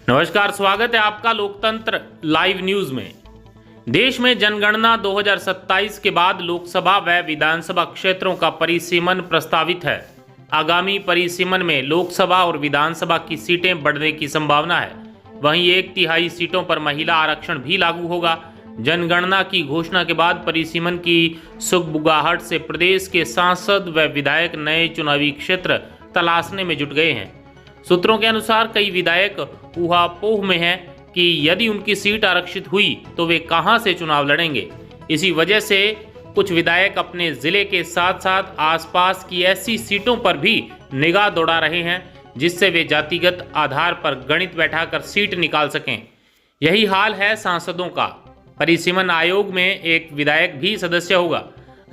नमस्कार, स्वागत है आपका लोकतंत्र लाइव न्यूज में। देश में जनगणना 2027 के बाद लोकसभा व विधानसभा क्षेत्रों का परिसीमन प्रस्तावित है। आगामी परिसीमन में लोकसभा और विधानसभा की सीटें बढ़ने की संभावना है। वहीं 1/3 सीटों पर महिला आरक्षण भी लागू होगा। जनगणना की घोषणा के बाद परिसीमन की सुगबुगाहट से प्रदेश के सांसद व विधायक नए चुनावी क्षेत्र तलाशने में जुट गए हैं। सूत्रों के अनुसार कई विधायक ऊहापोह में हैं कि यदि उनकी सीट आरक्षित हुई तो वे कहां से चुनाव लड़ेंगे। इसी वजह से कुछ विधायक अपने जिले के साथ साथ आसपास की ऐसी सीटों पर भी निगाह दौड़ा रहे हैं जिससे वे जातिगत आधार पर गणित बैठाकर सीट निकाल सकें। यही हाल है सांसदों का। परिसीमन आयोग में एक विधायक भी सदस्य होगा।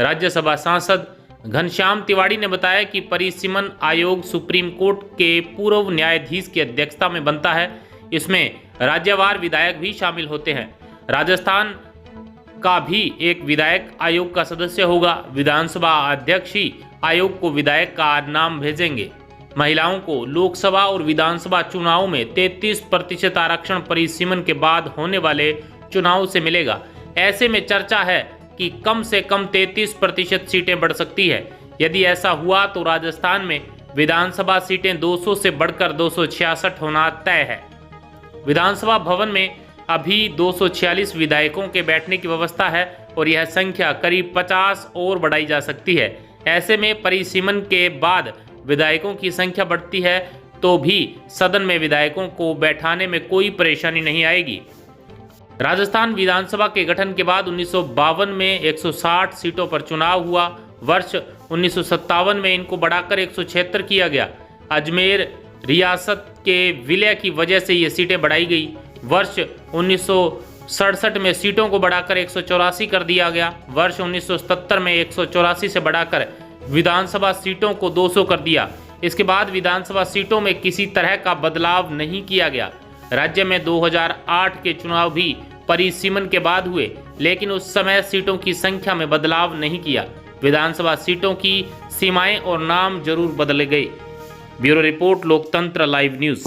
राज्यसभा सांसद घनश्याम तिवाड़ी ने बताया कि परिसीमन आयोग सुप्रीम कोर्ट के पूर्व न्यायाधीश की अध्यक्षता में बनता है। इसमें राज्यवार विधायक भी शामिल होते हैं। राजस्थान का भी एक विधायक आयोग का सदस्य होगा। विधानसभा अध्यक्ष ही आयोग को विधायक का नाम भेजेंगे। महिलाओं को लोकसभा और विधानसभा चुनाव में 33% आरक्षण परिसीमन के बाद होने वाले चुनाव से मिलेगा। ऐसे में चर्चा है कि कम से कम 33% सीटें बढ़ सकती है। यदि ऐसा हुआ तो राजस्थान में विधानसभा सीटें 200 से बढ़कर 266 होना तय है। विधानसभा भवन में अभी 246 विधायकों के बैठने की व्यवस्था है और यह संख्या करीब 50 और बढ़ाई जा सकती है। ऐसे में परिसीमन के बाद विधायकों की संख्या बढ़ती है तो भी सदन में विधायकों को बैठाने में कोई परेशानी नहीं आएगी। राजस्थान विधानसभा के गठन के बाद 1952 में 160 सीटों पर चुनाव हुआ। वर्ष 1957 में इनको बढ़ाकर 176 किया गया। अजमेर रियासत के विलय की वजह से ये सीटें बढ़ाई गई। वर्ष 1967 में सीटों को बढ़ाकर 184 कर दिया गया। वर्ष 1977 में 184 से बढ़ाकर विधानसभा सीटों को 200 कर दिया। इसके बाद विधानसभा सीटों में किसी तरह का बदलाव नहीं किया गया। राज्य में 2008 के चुनाव भी परिसीमन के बाद हुए, लेकिन उस समय सीटों की संख्या में बदलाव नहीं किया। विधानसभा सीटों की सीमाएं और नाम जरूर बदले गए। ब्यूरो रिपोर्ट, लोकतंत्र लाइव न्यूज।